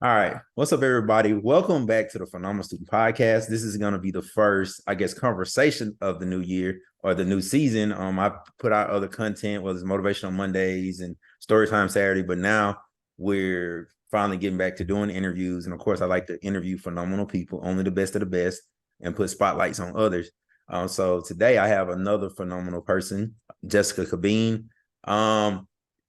All right. What's up, everybody? Welcome back to the Phenomenal Student Podcast. This is going to be the first, I guess, conversation of the new year or the new season. I put out other content, whether it's Motivational Mondays and Storytime Saturday, but now we're finally getting back to doing interviews. And of course, I like to interview phenomenal people, only the best of the best, and put spotlights on others. So today I have another phenomenal person, Jessica Cabeen.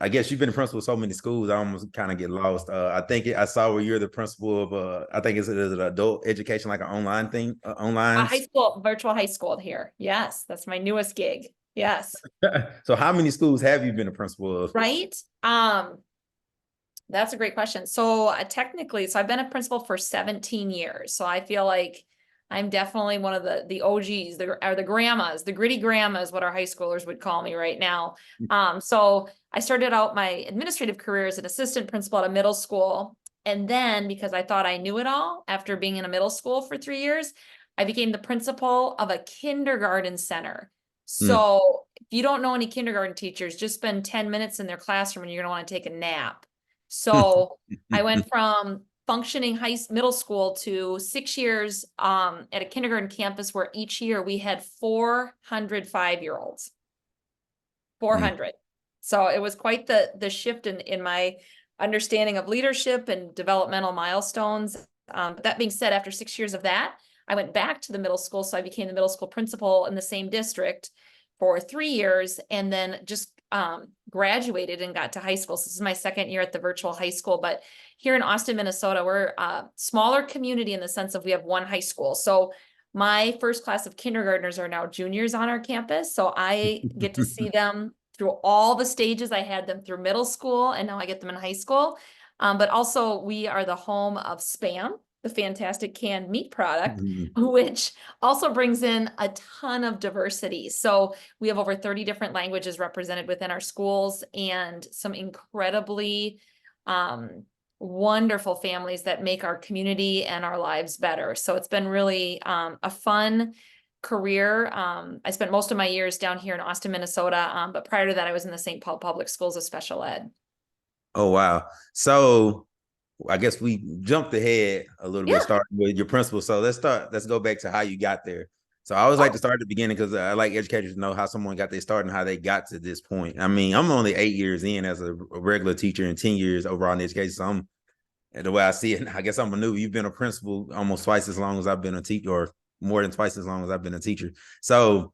I guess you've been a principal of so many schools. I almost kind of get lost. I saw where you're the principal of. I think it's an adult education, like an online thing, online. High school, virtual high school here. Yes, that's my newest gig. Yes. So, how many schools have you been a principal of? Right. Um, that's a great question. So technically, I've been a principal for 17 years. So I feel like I'm definitely one of the OGs, the grandmas, the gritty grandmas, what our high schoolers would call me right now. So I started out my administrative career as an assistant principal at a middle school. And then because I thought I knew it all after being in a middle school for 3 years, I became the principal of a kindergarten center. Mm. So if you don't know any kindergarten teachers, just spend 10 minutes in their classroom and you're going to want to take a nap. So I went from functioning middle school to 6 years at a kindergarten campus where each year we had 400 5-year-olds. 400. So it was quite the shift in my understanding of leadership and developmental milestones. But that being said, after 6 years of that, I went back to the middle school. So I became the middle school principal in the same district for 3 years and then just graduated and got to high school. So this is my second year at the virtual high school. But here in Austin, Minnesota, we're a smaller community in the sense of we have one high school. So my first class of kindergartners are now juniors on our campus. So I get to see them through all the stages. I had them through middle school and now I get them in high school. But also we are the home of Spam, the fantastic canned meat product, which also brings in a ton of diversity. So we have over 30 different languages represented within our schools and some incredibly wonderful families that make our community and our lives better. So it's been really a fun career. I spent most of my years down here in Austin, Minnesota, but prior to that, I was in the St. Paul Public Schools of special ed. Oh wow! So I guess we jumped ahead a little bit, Yeah. starting with your principal. So let's start. Let's go back to how you got there. So I always like to start at the beginning because I like educators to know how someone got their start and how they got to this point. I mean, I'm only 8 years in as a regular teacher and 10 years overall in education. So I'm the way I see it, I guess I'm a new. You've been a principal almost twice as long as I've been a teacher, or more than twice as long as I've been a teacher. So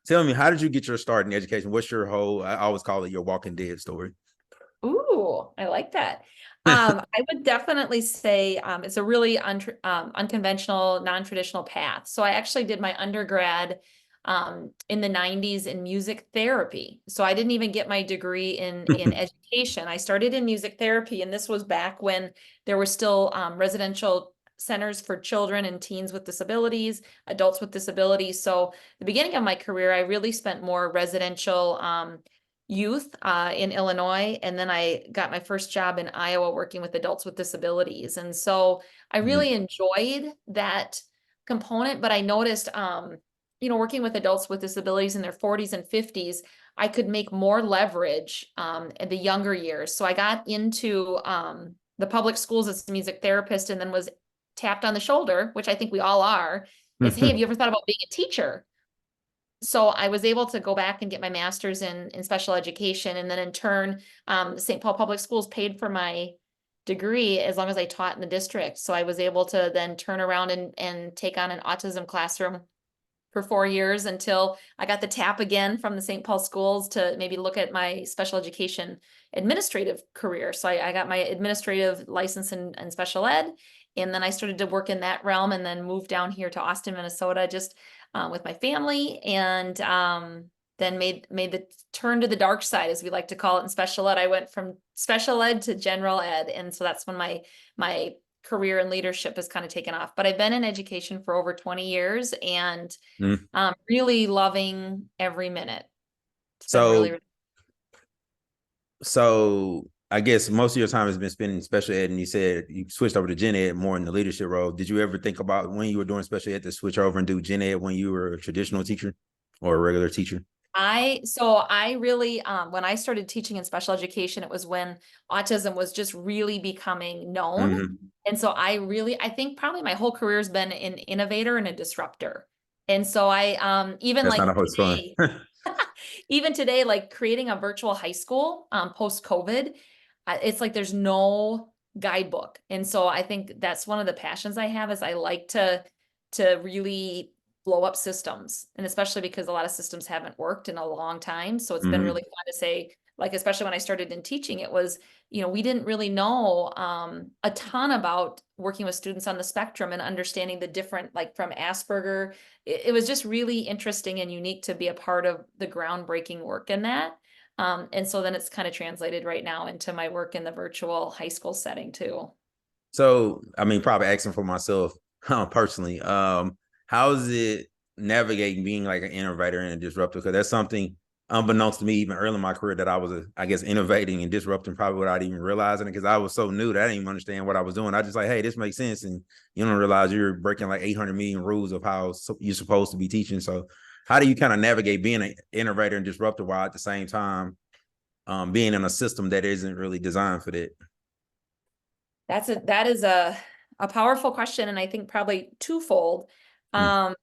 tell me, how did you get your start in education? What's your whole, I always call it your Walking Dead story. Ooh, I like that. I would definitely say it's a really unconventional, non-traditional path. So I actually did my undergrad in the 90s in music therapy. So I didn't even get my degree in education. I started in music therapy, and this was back when there were still residential centers for children and teens with disabilities, adults with disabilities. So the beginning of my career, I really spent more residential youth in Illinois. And then I got my first job in Iowa working with adults with disabilities. And so I really enjoyed that component, but I noticed, working with adults with disabilities in their 40s and 50s, I could make more leverage in the younger years. So I got into the public schools as a music therapist and then was tapped on the shoulder, which I think we all are, is, hey, have you ever thought about being a teacher? So I was able to go back and get my master's in special education. And then in turn, St. Paul Public Schools paid for my degree as long as I taught in the district. So I was able to then turn around and take on an autism classroom for 4 years until I got the tap again from the St. Paul schools to maybe look at my special education administrative career. So I got my administrative license in special ed. And then I started to work in that realm and then moved down here to Austin, Minnesota, just with my family, and then made the turn to the dark side, as we like to call it, in special ed. I went from special ed to general ed, and so that's when my career in leadership has kind of taken off. But I've been in education for over 20 years and really loving every minute. It's been So, really so I guess most of your time has been spent in special ed, and you said you switched over to gen ed more in the leadership role. Did you ever think about when you were doing special ed to switch over and do gen ed when you were a traditional teacher or a regular teacher? I really, when I started teaching in special education, it was when autism was just really becoming known. Mhm. And so I think probably my whole career has been an innovator and a disruptor. And so even That's not like always fun. today, even today, like creating a virtual high school, post-COVID, it's like there's no guidebook. And so I think that's one of the passions I have is I like to really blow up systems. And especially because a lot of systems haven't worked in a long time. So it's been really Mhm. fun to say, like, especially when I started in teaching, it was, we didn't really know a ton about working with students on the spectrum and understanding the different, like from Asperger. It was just really interesting and unique to be a part of the groundbreaking work in that. And so then it's kind of translated right now into my work in the virtual high school setting too. So, I mean, probably asking for myself personally, how is it navigating being like an innovator and a disruptor? Because that's something unbeknownst to me, even early in my career, that I was, I guess, innovating and disrupting probably without even realizing it. Because I was so new that I didn't even understand what I was doing. I just like, hey, this makes sense, and you don't realize you're breaking like 800 million rules of how you're supposed to be teaching. So, how do you kind of navigate being an innovator and disruptor while at the same time being in a system that isn't really designed for that? That is a powerful question, and I think probably twofold. Mm, Um,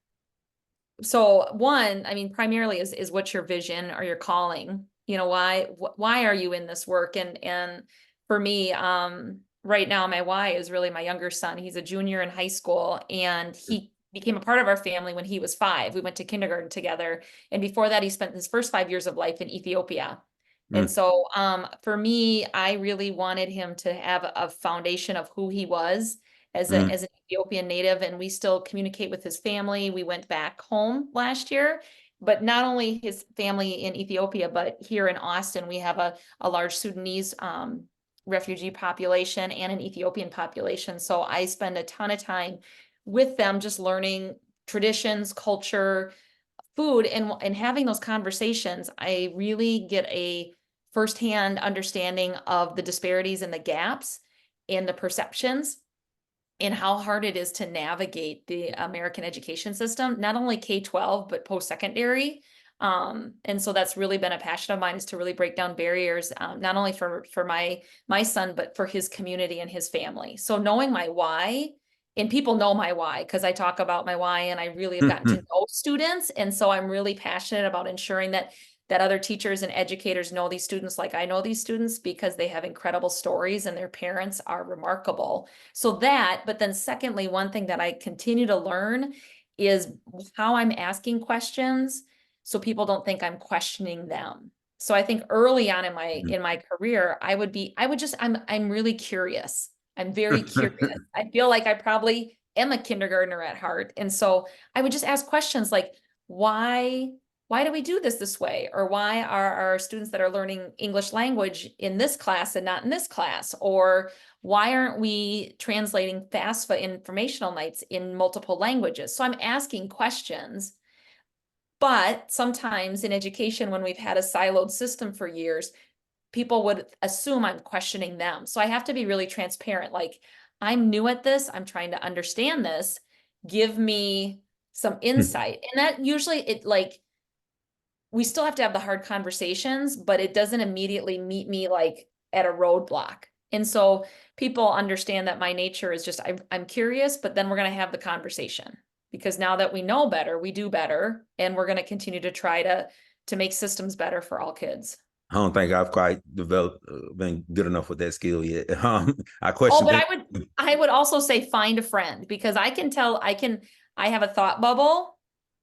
so one, I mean, primarily is what's your vision or your calling? Why are you in this work? And for me, right now, my why is really my younger son. He's a junior in high school, and he became a part of our family when he was 5. We went to kindergarten together, and before that, he spent his first 5 years of life in Ethiopia. And mm, so, for me, I really wanted him to have a foundation of who he was mm, as an Ethiopian native, and we still communicate with his family. We went back home last year, but not only his family in Ethiopia, but here in Austin, we have a large Sudanese refugee population and an Ethiopian population. So I spend a ton of time with them, just learning traditions, culture, food, and having those conversations. I really get a firsthand understanding of the disparities and the gaps and the perceptions and how hard it is to navigate the American education system, not only K-12, but post-secondary. And so that's really been a passion of mine, is to really break down barriers, not only for my son, but for his community and his family. So knowing my why, and people know my why because I talk about my why, and I really have gotten to mm. know students. And so I'm really passionate about ensuring that other teachers and educators know these students like I know these students, because they have incredible stories and their parents are remarkable. So that, but then secondly, one thing that I continue to learn is how I'm asking questions so people don't think I'm questioning them. So I think early on in my career, I'm really curious. I'm very curious. I feel like I probably am a kindergartner at heart. And so I would just ask questions like, why why do we do this way? Or why are our students that are learning English language in this class and not in this class? Or why aren't we translating FAFSA informational nights in multiple languages? So I'm asking questions, but sometimes in education, when we've had a siloed system for years, people would assume I'm questioning them. So I have to be really transparent. Like, I'm new at this. I'm trying to understand this. Give me some insight. And that usually we still have to have the hard conversations, but it doesn't immediately meet me like at a roadblock. And so people understand that my nature is just, I'm curious, but then we're going to have the conversation, because now that we know better, we do better. And we're going to continue to try to make systems better for all kids. I don't think I've quite developed, been good enough with that skill yet. I Oh, question but things. I would also say find a friend, because I can tell I have a thought bubble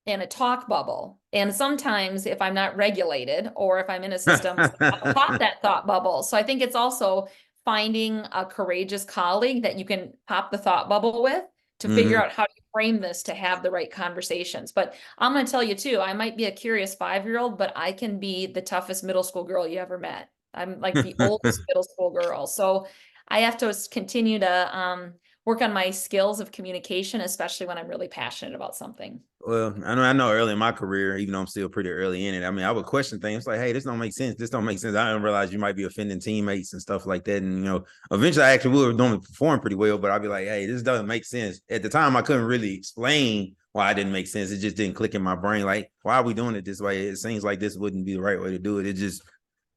and a talk bubble. And sometimes if I'm not regulated or if I'm in a system, I'll pop that thought bubble. So I think it's also finding a courageous colleague that you can pop the thought bubble with to figure Hmm. out how to frame this to have the right conversations. But I'm going to tell you too, I might be a curious 5-year-old, but I can be the toughest middle school girl you ever met. I'm like the oldest middle school girl. So I have to continue to work on my skills of communication, especially when I'm really passionate about something. Well, I know early in my career, even though I'm still pretty early in it, I mean, I would question things like, hey, this don't make sense. This don't make sense. I didn't realize you might be offending teammates and stuff like that. And, eventually I actually would normally perform pretty well, but I'd be like, hey, this doesn't make sense. At the time, I couldn't really explain why it didn't make sense. It just didn't click in my brain. Like, why are we doing it this way? It seems like this wouldn't be the right way to do it. It just,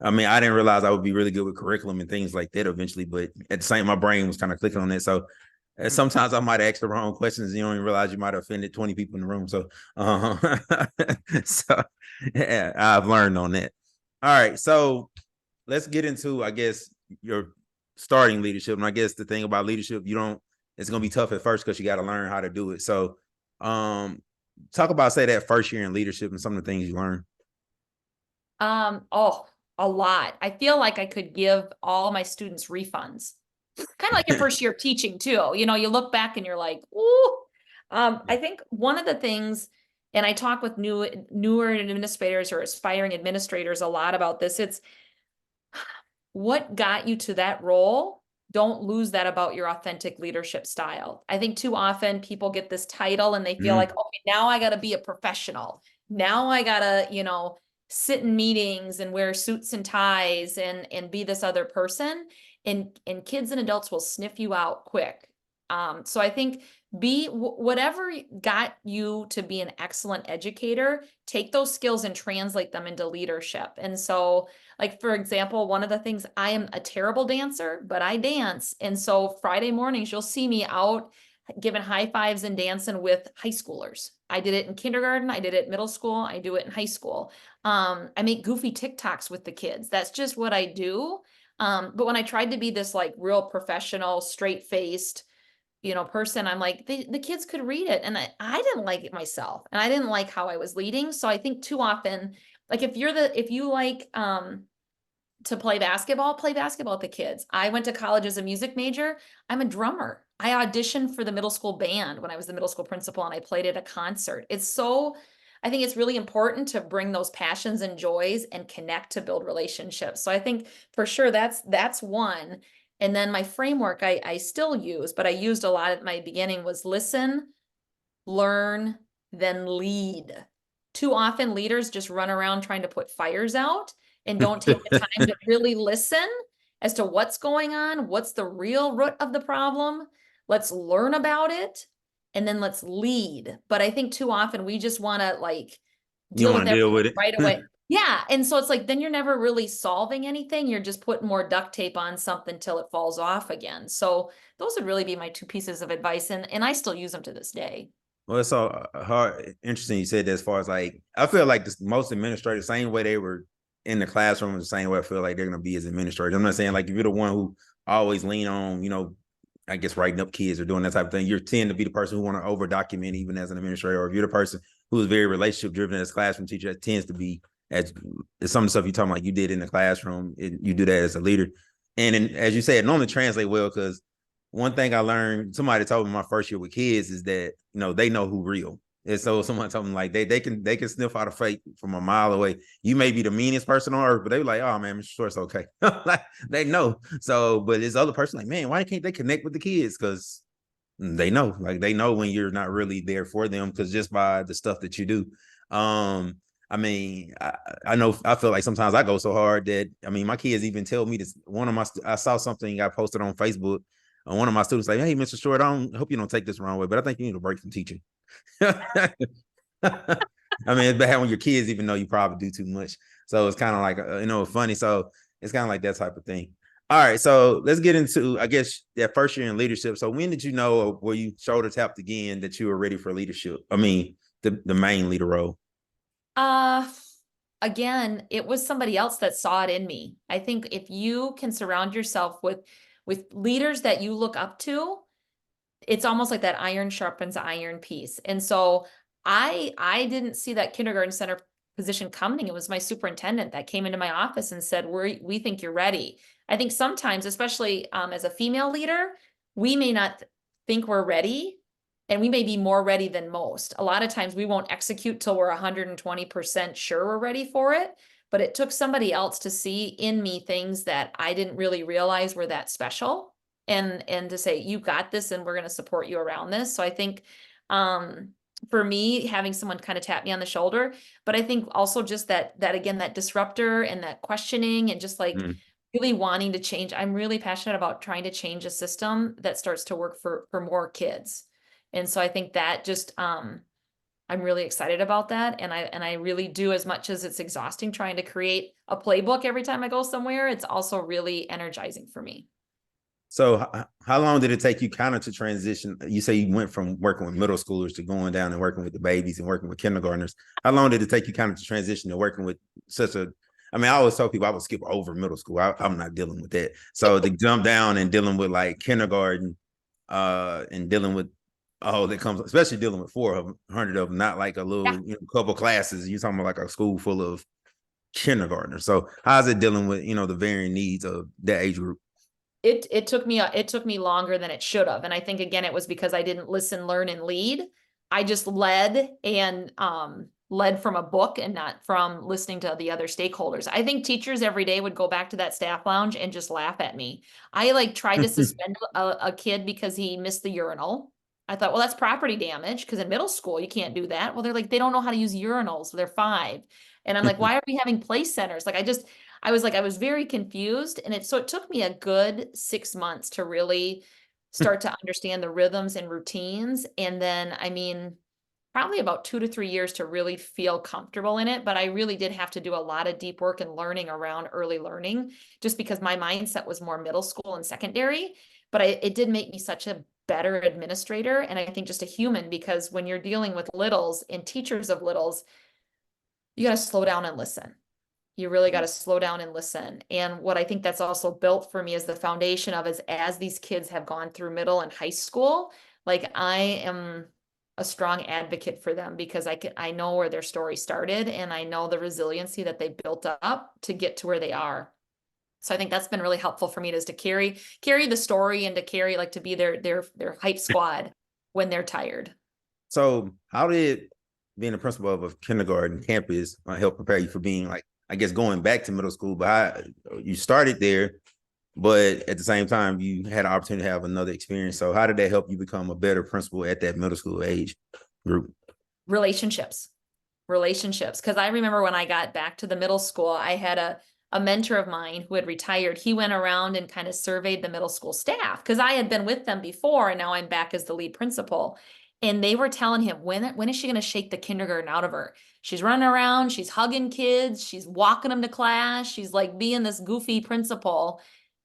I mean, I didn't realize I would be really good with curriculum and things like that eventually, but at the same, my brain was kind of clicking on it. So sometimes I might ask the wrong questions and you don't even realize you might have offended 20 people in the room. So, so yeah, I've learned on that. All right. So let's get into, I guess, your starting leadership. And I guess the thing about leadership, it's going to be tough at first because you got to learn how to do it. So, talk about, say, that first year in leadership and some of the things you learned. Oh, a lot. I feel like I could give all my students refunds. Kind of like your first year of teaching too. You know, you look back and you're like, ooh. I think one of the things, and I talk with newer administrators or aspiring administrators a lot about this, it's what got you to that role. Don't lose that about your authentic leadership style. I think too often people get this title and they feel like, okay, now I got to be a professional. Now I got to, sit in meetings and wear suits and ties and be this other person. And kids and adults will sniff you out quick. So I think whatever got you to be an excellent educator, take those skills and translate them into leadership. And so, like, for example, one of the things, I am a terrible dancer, but I dance. And so Friday mornings, you'll see me out giving high fives and dancing with high schoolers. I did it in kindergarten. I did it in middle school. I do it in high school. I make goofy TikToks with the kids. That's just what I do. But when I tried to be this like real professional, straight faced, person, I'm like, the kids could read it. And I didn't like it myself. And I didn't like how I was leading. So I think too often, like if you like, to play basketball with the kids. I went to college as a music major. I'm a drummer. I auditioned for the middle school band when I was the middle school principal and I played at a concert. I think it's really important to bring those passions and joys and connect to build relationships. So I think for sure that's one. And then my framework I still use, but I used a lot at my beginning, was listen, learn, then lead. Too often leaders just run around trying to put fires out and don't take the time to really listen as to what's going on, what's the real root of the problem. Let's learn about it and then let's lead. But I think too often we just want to like You deal with want to deal everything with it. right away. Yeah. And so it's like, then you're never really solving anything. You're just putting more duct tape on something till it falls off again. So those would really be my two pieces of advice. And I still use them to this day. Well, it's so hard. Interesting you said that, as far as like, I feel like most administrators, same way they were in the classroom, the same way I feel like they're going to be as administrators. I'm not saying like if you're the one who always lean on, I guess writing up kids or doing that type of thing, you tend to be the person who want to over document even as an administrator. Or if you're the person who is very relationship driven as a classroom teacher, that tends to be as some of the stuff you're talking about you did in the classroom, you do that as a leader. And as you say, it normally translate well because one thing I learned, somebody told me my first year with kids, is that they know who real. And so someone told me like they can sniff out a fake from a mile away. You may be the meanest person on earth, but they were like, oh man, Mr. Short's okay. Like they know. So, but this other person like, man, why can't they connect with the kids? Because they know, like they know when you're not really there for them, because just by the stuff that you do. I mean, I know I feel like sometimes I go so hard that my kids even tell me this. I saw something I posted on Facebook. One of my students like, hey, Mr. Short, I hope you don't take this the wrong way, but I think you need a break from teaching. It's bad when your kids even know you probably do too much. So it's kind of like, funny. So it's kind of like that type of thing. All right. So let's get into, I guess, that first year in leadership. So when did you know, or were you shoulder tapped again, that you were ready for leadership? The main leader role. Again, it was somebody else that saw it in me. I think if you can surround yourself with leaders that you look up to, it's almost like that iron sharpens iron piece. And so I didn't see that kindergarten center position coming. It was my superintendent that came into my office and said, we think you're ready. I think sometimes, especially as a female leader, we may not think we're ready, and we may be more ready than most. A lot of times we won't execute till we're 120% sure we're ready for it. But it took somebody else to see in me things that I didn't really realize were that special, and to say, you got this and we're going to support you around this. So I think for me, having someone kind of tap me on the shoulder, but I think also just that again, that disruptor and that questioning and just like really wanting to change. I'm really passionate about trying to change a system that starts to work for more kids. And so I think that just I'm really excited about that. And I really do, as much as it's exhausting trying to create a playbook every time I go somewhere, it's also really energizing for me. So how long did it take you kind of to transition? You say you went from working with middle schoolers to going down and working with the babies and working with kindergartners. How long did it take you kind of to transition to working with such a, I mean, I always tell people I would skip over middle school. I'm not dealing with that. So to jump down and dealing with like kindergarten, and dealing with all that comes, especially dealing with 400 of them, not like a Yeah. little, couple classes. You're talking about like a school full of kindergartners. So how's it dealing with, the varying needs of that age group? It took me longer than it should have. And I think again, it was because I didn't listen, learn, and lead. I just led and led from a book and not from listening to the other stakeholders. I think teachers every day would go back to that staff lounge and just laugh at me. I like tried to suspend a kid because he missed the urinal. I thought, well, that's property damage because in middle school you can't do that. Well, they're like, they don't know how to use urinals. They're 5. And I'm like, why are we having play centers? I was very confused. And it took me a good 6 months to really start to understand the rhythms and routines. And then, I mean, probably about 2 to 3 years to really feel comfortable in it. But I really did have to do a lot of deep work and learning around early learning, just because my mindset was more middle school and secondary. But it did make me such a better administrator. And I think just a human, because when you're dealing with littles and teachers of littles, you got to slow down and listen. You really got to slow down and listen. And what I think that's also built for me is the foundation of is as these kids have gone through middle and high school, like I am a strong advocate for them because I know where their story started and I know the resiliency that they built up to get to where they are. So I think that's been really helpful for me is to carry the story and to carry like to be their hype squad when they're tired. So how did being a principal of a kindergarten campus help prepare you for being like, I guess, going back to middle school? But you started there, but at the same time, you had an opportunity to have another experience. So how did that help you become a better principal at that middle school age group? Relationships. Relationships. Because I remember when I got back to the middle school, I had a mentor of mine who had retired. He went around and kind of surveyed the middle school staff because I had been with them before and now I'm back as the lead principal. And they were telling him, when is she going to shake the kindergarten out of her? She's running around, she's hugging kids, she's walking them to class, she's like being this goofy principal.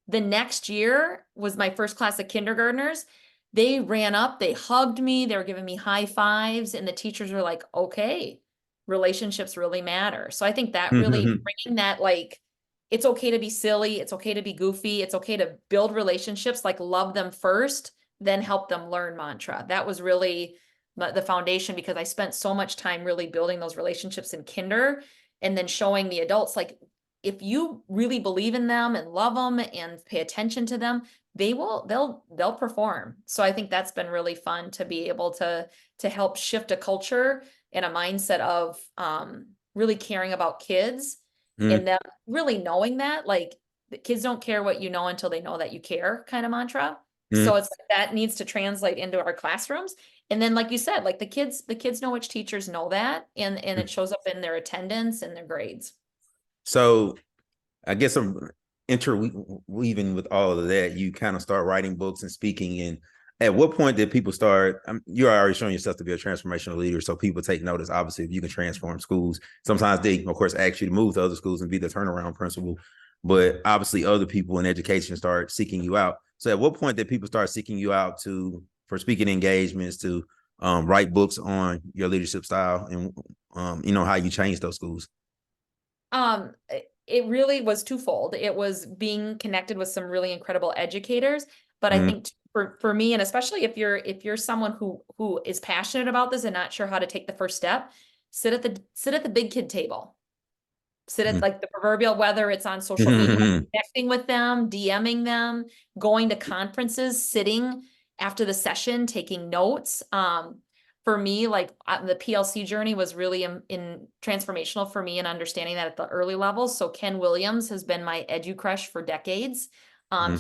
The next year was my first class of kindergartners. They ran up, they hugged me, they were giving me high fives, and the teachers were like, okay, relationships really matter. So I think that really bringing that, like, it's okay to be silly, it's okay to be goofy, it's okay to build relationships, like love them first, then help them learn mantra. That was really the foundation because I spent so much time really building those relationships in kinder and then showing the adults, like, if you really believe in them and love them and pay attention to them, they'll perform. So I think that's been really fun to be able to help shift a culture and a mindset of really caring about kids Mm, and them really knowing that, like, the kids don't care what you know until they know that you care kind of mantra. So mm. it's like that needs to translate into our classrooms. And then, like you said, like the kids know which teachers know that, and it shows up in their attendance and their grades. So I guess I'm interweaving with all of that. You kind of start writing books and speaking. And at what point did people start? You're already showing yourself to be a transformational leader, so people take notice. Obviously, if you can transform schools, sometimes they, of course, ask you to move to other schools and be the turnaround principal. But obviously, other people in education start seeking you out. So, at what point did people start seeking you out to for speaking engagements, to write books on your leadership style, and how you change those schools? It really was twofold. It was being connected with some really incredible educators, but I Mm-hmm. think for me, and especially if you're someone who is passionate about this and not sure how to take the first step, sit at the big kid table. Sit at like the proverbial, whether it's on social media, connecting with them, DMing them, going to conferences, sitting after the session, taking notes. For me, like the PLC journey was really in transformational for me in understanding that at the early levels. So Ken Williams has been my edu crush for decades.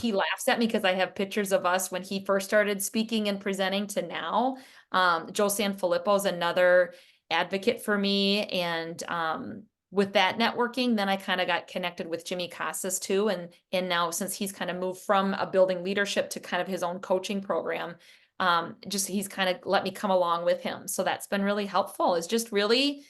He laughs at me because I have pictures of us when he first started speaking and presenting to now. Joe Sanfilippo is another advocate for me, and with that networking, then I kind of got connected with Jimmy Casas too. And now since he's kind of moved from a building leadership to kind of his own coaching program, just he's kind of let me come along with him. So that's been really helpful, is just really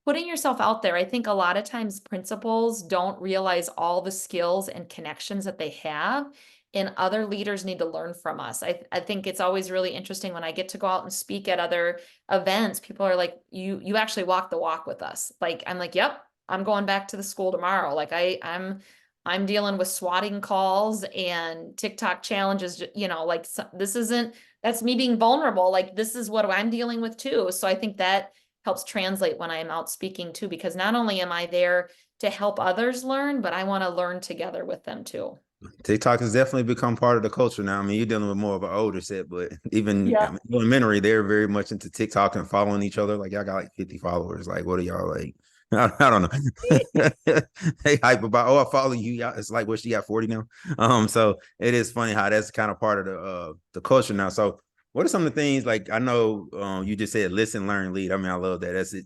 putting yourself out there. I think a lot of times principals don't realize all the skills and connections that they have, and other leaders need to learn from us. I think it's always really interesting when I get to go out and speak at other events. People are like, you actually walk the walk with us. Like, I'm like, yep, I'm going back to the school tomorrow. Like I'm dealing with swatting calls and TikTok challenges, like this isn't, that's me being vulnerable. Like this is what I'm dealing with too. So I think that helps translate when I'm out speaking too, because not only am I there to help others learn, but I want to learn together with them too. TikTok has definitely become part of the culture now. I mean, you're dealing with more of an older set, but even I Yeah. mean, elementary, they're very much into TikTok and following each other. Like, y'all got like 50 followers. Like, what are y'all like? I don't know. They hype about, oh, I follow you. Y'all, it's like, what, she got 40 now? So it is funny how that's kind of part of the culture now. So what are some of the things, like, I know you just said listen, learn, lead. I mean, I love that. That's it.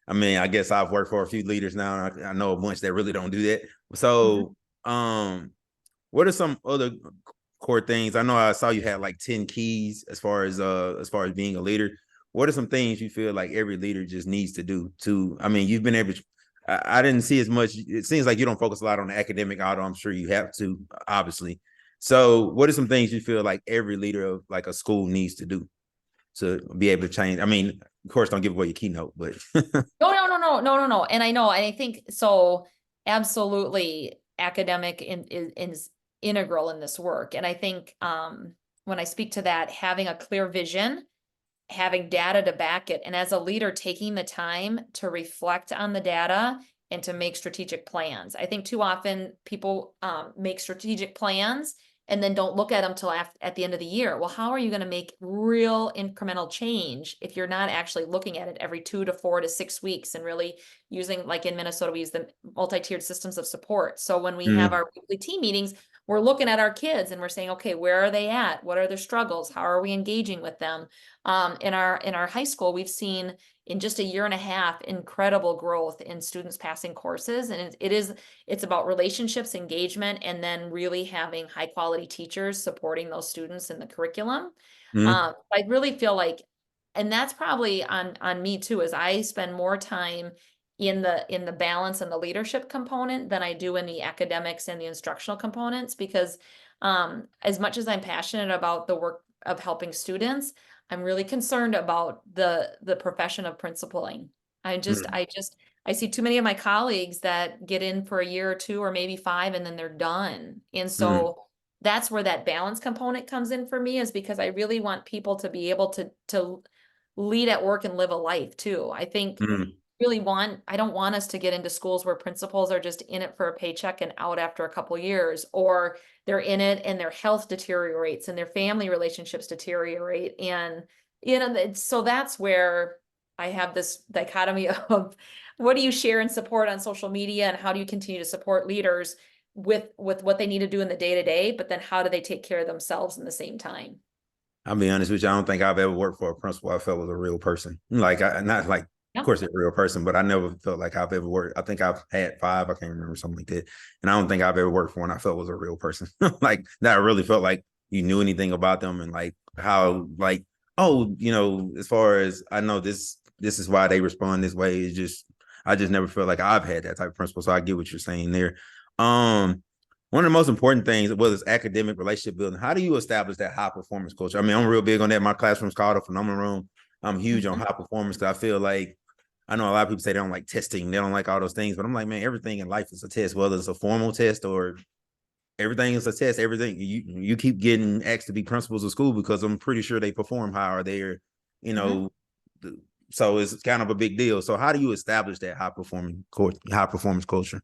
I mean, I guess I've worked for a few leaders now, and I know a bunch that really don't do that. Mhm. So what are some other core things? I know I saw you had like 10 keys as far as being a leader. What are some things you feel like every leader just needs to do to, I mean, you've been able to, I didn't see as much. It seems like you don't focus a lot on the academic, although I'm sure you have to, obviously. So what are some things you feel like every leader of like a school needs to do to be able to change? I mean, of course, don't give away your keynote, but No, no, no, no, no, no, no. And I know, and I think so absolutely academic is integral in this work. And I think when I speak to that, having a clear vision, having data to back it, and as a leader, taking the time to reflect on the data and to make strategic plans. I think too often people make strategic plans and then don't look at them till at the end of the year. Well, how are you going to make real incremental change if you're not actually looking at it every 2 to 4 to 6 weeks and really using, like in Minnesota, we use the multi-tiered systems of support. So when we have mm, our weekly team meetings, we're looking at our kids and we're saying, okay, where are they at? What are their struggles? How are we engaging with them? In our high school, we've seen in just a year and a half incredible growth in students passing courses, and it's about relationships, engagement, and then really having high quality teachers supporting those students in the curriculum. mm, I really feel like, and that's probably on me too, as I spend more time in the balance and the leadership component than I do in the academics and the instructional components, because as much as I'm passionate about the work of helping students, I'm really concerned about the profession of principaling. I just mm, I just I see too many of my colleagues that get in for a year or two or maybe five and then they're done. And mm, so that's where that balance component comes in for me, is because I really want people to be able to lead at work and live a life too. I think mm. I don't want us to get into schools where principals are just in it for a paycheck and out after a couple years, or they're in it and their health deteriorates and their family relationships deteriorate. And, so that's where I have this dichotomy of what do you share and support on social media, and how do you continue to support leaders with what they need to do in the day to day, but then how do they take care of themselves in the same time? I'll be honest with you. I don't think I've ever worked for a principal I felt was a real person. Like, not like, of Yeah. course, they're a real person, but I never felt like I've ever worked. I think I've had five. I can't remember, something like that. And I don't think I've ever worked for one I felt was a real person. Like, that I really felt like you knew anything about them, and like how, like, oh, as far as I know, this is why they respond this way. It's just, I just never felt like I've had that type of principal. So I get what you're saying there. Um, One of the most important things, whether it's academic, relationship building, how do you establish that high performance culture? I mean, I'm real big on that. My classroom's called a phenomenal room. I'm huge on Mhm. high performance because I feel like, I know a lot of people say they don't like testing, they don't like all those things, but I'm like, man, everything in life is a test, whether it's a formal test or everything is a test. Everything you keep getting asked to be principals of school because I'm pretty sure they perform high or they're, you Mhm. know, so it's kind of a big deal. So how do you establish that high performance culture?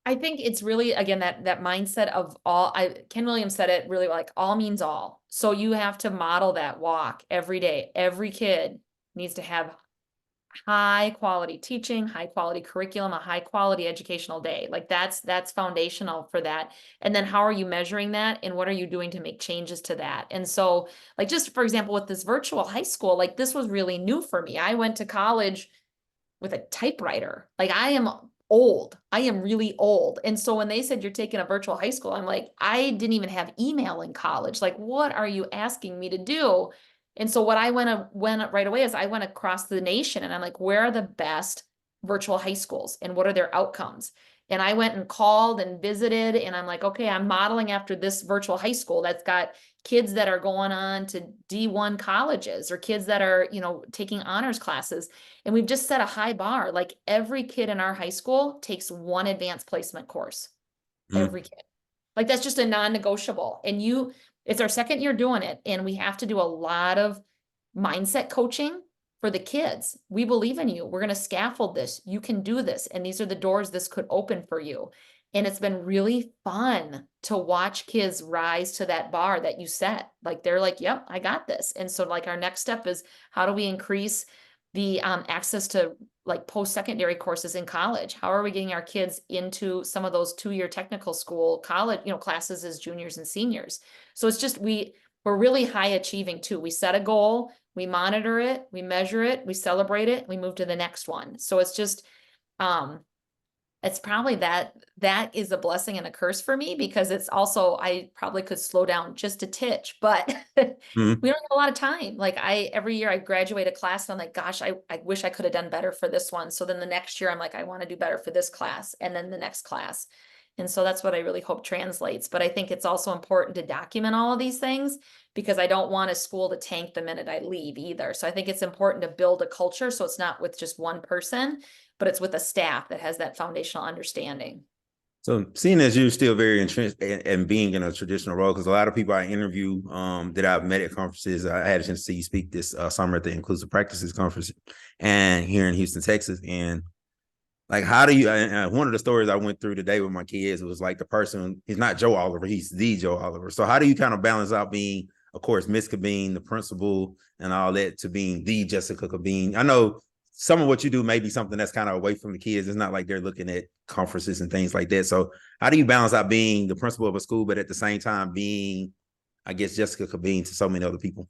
I think it's really, again, that mindset of all. Ken Williams said it really, like, all means all. So you have to model that walk every day. Every kid needs to have high quality teaching, high quality curriculum, a high quality educational day. Like that's foundational for that. And then how are you measuring that, and what are you doing to make changes to that? And so, like, just for example, with this virtual high school, like, this was really new for me. I went to college with a typewriter. Like, I am old. I am really old. And so when they said you're taking a virtual high school, I'm like, I didn't even have email in college. Like, what are you asking me to do? And so what I went right away is I went across the nation and I'm like, where are the best virtual high schools and what are their outcomes? And I went and called and visited and I'm like, okay, I'm modeling after this virtual high school that's got kids that are going on to D1 colleges or kids that are, taking honors classes. And we've just set a high bar. Like every kid in our high school takes one advanced placement course. Mm. Every kid. Like that's just a non-negotiable. And it's our second year doing it. And we have to do a lot of mindset coaching for the kids. We believe in you. We're going to scaffold this. You can do this. And these are the doors this could open for you. And it's been really fun to watch kids rise to that bar that you set. Like they're like, yep, I got this. And so like our next step is how do we increase the access to like post-secondary courses in college? How are we getting our kids into some of those 2-year technical school college, classes as juniors and seniors? So it's just we're really high achieving too. We set a goal, we monitor it, we measure it, we celebrate it, we move to the next one. So it's just it's probably that is a blessing and a curse for me because it's also I probably could slow down just a titch, but Mm. we don't have a lot of time. Like every year I graduate a class and I'm like, gosh, I wish I could have done better for this one. So then the next year I'm like, I want to do better for this class and then the next class. And so that's what I really hope translates. But I think it's also important to document all of these things because I don't want a school to tank the minute I leave either. So I think it's important to build a culture so it's not with just one person, but it's with a staff that has that foundational understanding. So seeing as you're still very entrenched and being in a traditional role, because a lot of people I interview that I've met at conferences, I had a chance to see you speak this summer at the Inclusive Practices Conference and here in Houston, Texas. And like, how do you, one of the stories I went through today with my kids was like the person, he's not Joe Oliver, he's the Joe Oliver. So how do you kind of balance out being, of course, Miss Cabeen, the principal and all that to being the Jessica Cabeen? I know some of what you do may be something that's kind of away from the kids. It's not like they're looking at conferences and things like that. So how do you balance out being the principal of a school, but at the same time being, I guess, Jessica Cabeen to so many other people?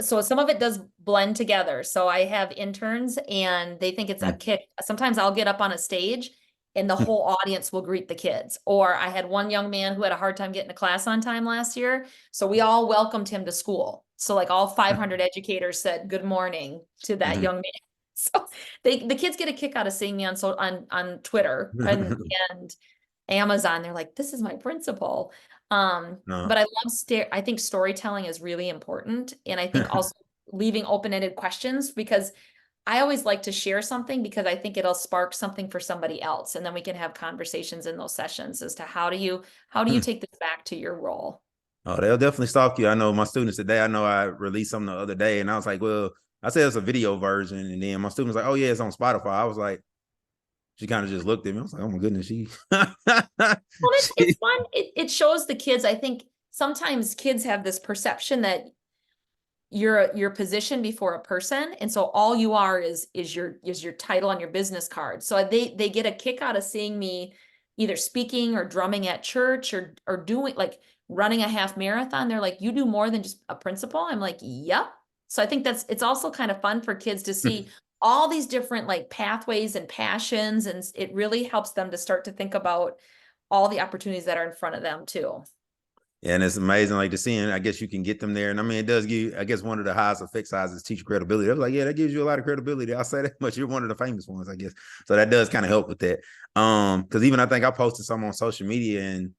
So some of it does blend together. So I have interns and they think it's a kick. Sometimes I'll get up on a stage and the whole audience will greet the kids. Or I had one young man who had a hard time getting to class on time last year. So we all welcomed him to school. So like all 500 educators said good morning to that young man. So the kids get a kick out of seeing me on Twitter and Amazon. They're like, this is my principal. No. But I think storytelling is really important. And I think also leaving open-ended questions because I always like to share something because I think it'll spark something for somebody else. And then we can have conversations in those sessions as to how do you take this back to your role? Oh, they'll definitely stalk you. I know my students today. I know I released something the other day, and I was like, "Well, I said it's a video version," and then my student was like, "Oh yeah, it's on Spotify." I was like, she kind of just looked at me. I was like, "Oh my goodness, she." Well, it's she fun. It shows the kids. I think sometimes kids have this perception that you're positioned before a person, and so all you are is your title on your business card. So they get a kick out of seeing me either speaking or drumming at church or doing like running a half marathon. They're like, you do more than just a principal. I'm like, yep. So I think it's also kind of fun for kids to see all these different like pathways and passions, and it really helps them to start to think about all the opportunities that are in front of them too. Yeah, and it's amazing, like to seeing. I guess you can get them there, and I mean, it does give you. I guess one of the highest effect sizes teach credibility. I was like, yeah, that gives you a lot of credibility. I'll say that much. You're one of the famous ones, I guess. So that does kind of help with that. Because even I think I posted some on social media, and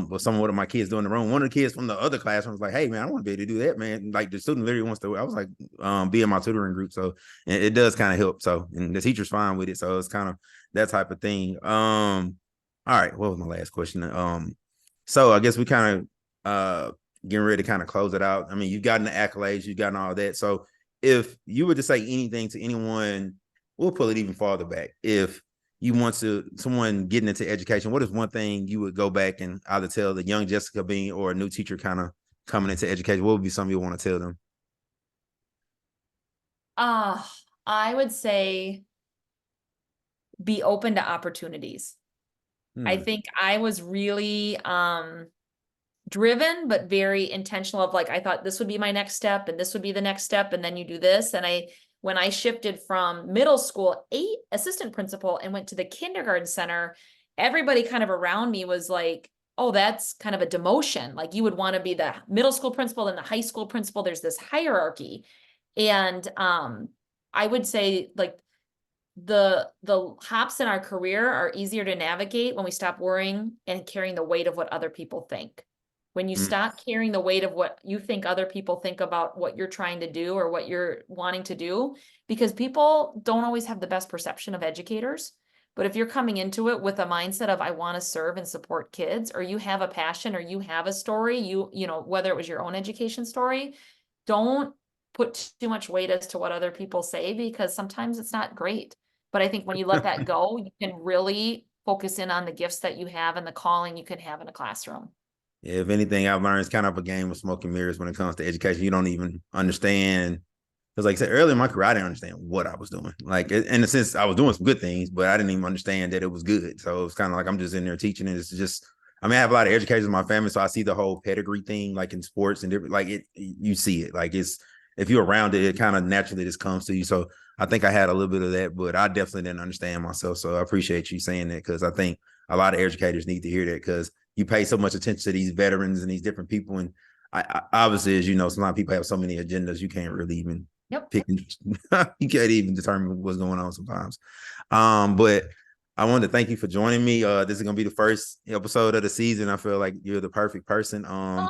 with some of my kids doing the room. One of the kids from the other classroom was like, "Hey, man, I want to be able to do that, man." Like the student literally wants to. I was like, be in my tutoring group, so it does kind of help. So, and the teacher's fine with it, so it's kind of that type of thing. All right, what was my last question? So I guess we kind of getting ready to kind of close it out. I mean, you've gotten the accolades, you've gotten all that. So if you were to say anything to anyone, we'll pull it even farther back. If you want someone getting into education, what is one thing you would go back and either tell the young Jessica Bean or a new teacher kind of coming into education? What would be something you want to tell them? I would say be open to opportunities. I Hmm. think I was really driven, but very intentional of like, I thought this would be my next step and this would be the next step. And then you do this. And when I shifted from middle school, assistant principal and went to the kindergarten center, everybody kind of around me was like, oh, that's kind of a demotion. Like you would want to be the middle school principal and the high school principal. There's this hierarchy. And I would say like the hops in our career are easier to navigate when we stop worrying and carrying the weight of what other people think. When you Mm. stop carrying the weight of what you think other people think about what you're trying to do or what you're wanting to do, because people don't always have the best perception of educators. But if you're coming into it with a mindset of I want to serve and support kids, or you have a passion or you have a story, you know, whether it was your own education story, don't put too much weight as to what other people say because sometimes it's not great. But I think when you let that go, you can really focus in on the gifts that you have and the calling you can have in a classroom. Yeah, if anything, I've learned it's kind of a game of smoke and mirrors when it comes to education. You don't even understand. Because, like I said earlier in my career, I didn't understand what I was doing. Like, in a sense, I was doing some good things, but I didn't even understand that it was good. So it's kind of like I'm just in there teaching. And it's just, I mean, I have a lot of educators in my family, so I see the whole pedigree thing, like in sports and different, like you see it. Like it's, if you're around it, it kind of naturally just comes to you. So I think I had a little bit of that, but I definitely didn't understand myself. So I appreciate you saying that because I think a lot of educators need to hear that because you pay so much attention to these veterans and these different people. And I obviously, as you know, sometimes people have so many agendas, you can't really even Yep. pick and you can't even determine what's going on sometimes. But I wanted to thank you for joining me. This is gonna be the first episode of the season. I feel like you're the perfect person. Oh,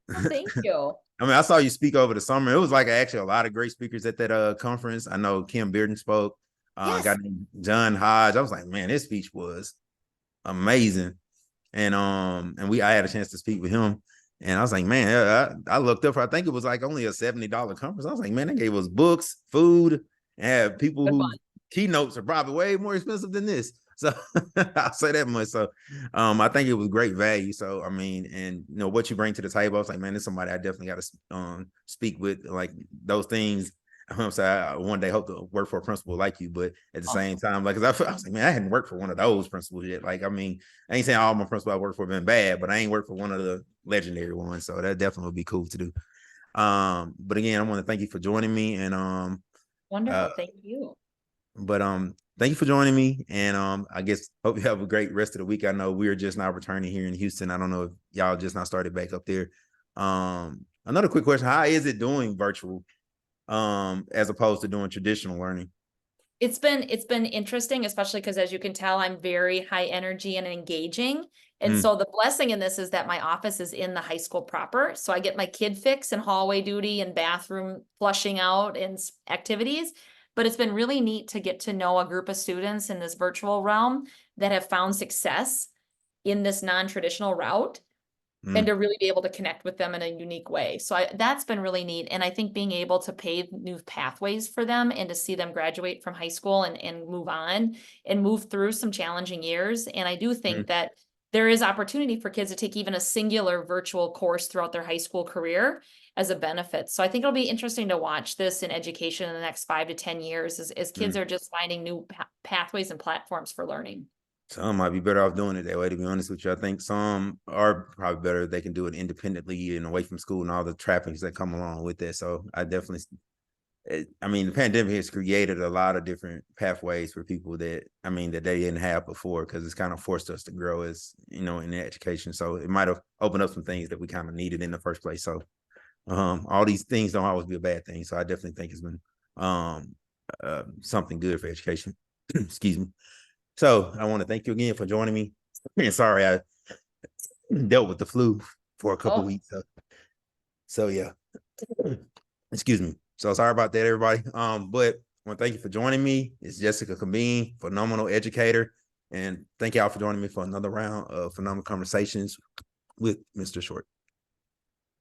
well, thank you. I mean, I saw you speak over the summer. It was like actually a lot of great speakers at that conference. I know Kim Bearden spoke. Yes. Got John Hodge. I was like, man, his speech was amazing. And I had a chance to speak with him. And I was like, man, I looked up for I think it was like only a $70 conference. I was like, man, they gave us books, food, and have people Good who one. keynotes are probably way more expensive than this. So I'll say that much. So I think it was great value. So I mean, and you know what you bring to the table, I was like, man, this is somebody I definitely got to speak with. Like those things. So I one day hope to work for a principal like you, but at the same Awesome. time, like, cause I was like, man, I hadn't worked for one of those principals yet. Like, I mean, I ain't saying all my principals I worked for have been bad, but I ain't worked for one of the legendary ones. So that definitely would be cool to do. But again, I want to thank you for joining me and uh Wonderful. Thank you. but thank you for joining me and I guess hope you have a great rest of the week. I know we're just now returning here in Houston. I don't know if y'all just now started back up there. Another quick question, how is it doing virtual as opposed to doing traditional learning? It's been interesting, especially because as you can tell, I'm very high energy and engaging. And Mm, so the blessing in this is that my office is in the high school proper. So I get my kid fix and hallway duty and bathroom flushing out and activities. But it's been really neat to get to know a group of students in this virtual realm that have found success in this non-traditional route and mm, to really be able to connect with them in a unique way. So that's been really neat. And I think being able to pave new pathways for them and to see them graduate from high school and move on and move through some challenging years. And I do think mm, that there is opportunity for kids to take even a singular virtual course throughout their high school career as a benefit. So I think it'll be interesting to watch this in education in the next 5 to 10 years as kids mm. are just finding new pathways and platforms for learning. Some might be better off doing it that way, to be honest with you. I think some are probably better. They can do it independently and away from school and all the trappings that come along with that. So I definitely, I mean, the pandemic has created a lot of different pathways for people that, I mean, that they didn't have before because it's kind of forced us to grow as, you know, in education. So it might have opened up some things that we kind of needed in the first place. So all these things don't always be a bad thing. So I definitely think it's been something good for education. Excuse me. So I want to thank you again for joining me. And sorry, I dealt with the flu for a couple Oh, weeks. So yeah, excuse me. So sorry about that, everybody. But I want to thank you for joining me. It's Jessica Cabeen, phenomenal educator, and thank y'all for joining me for another round of phenomenal conversations with Mr. Short.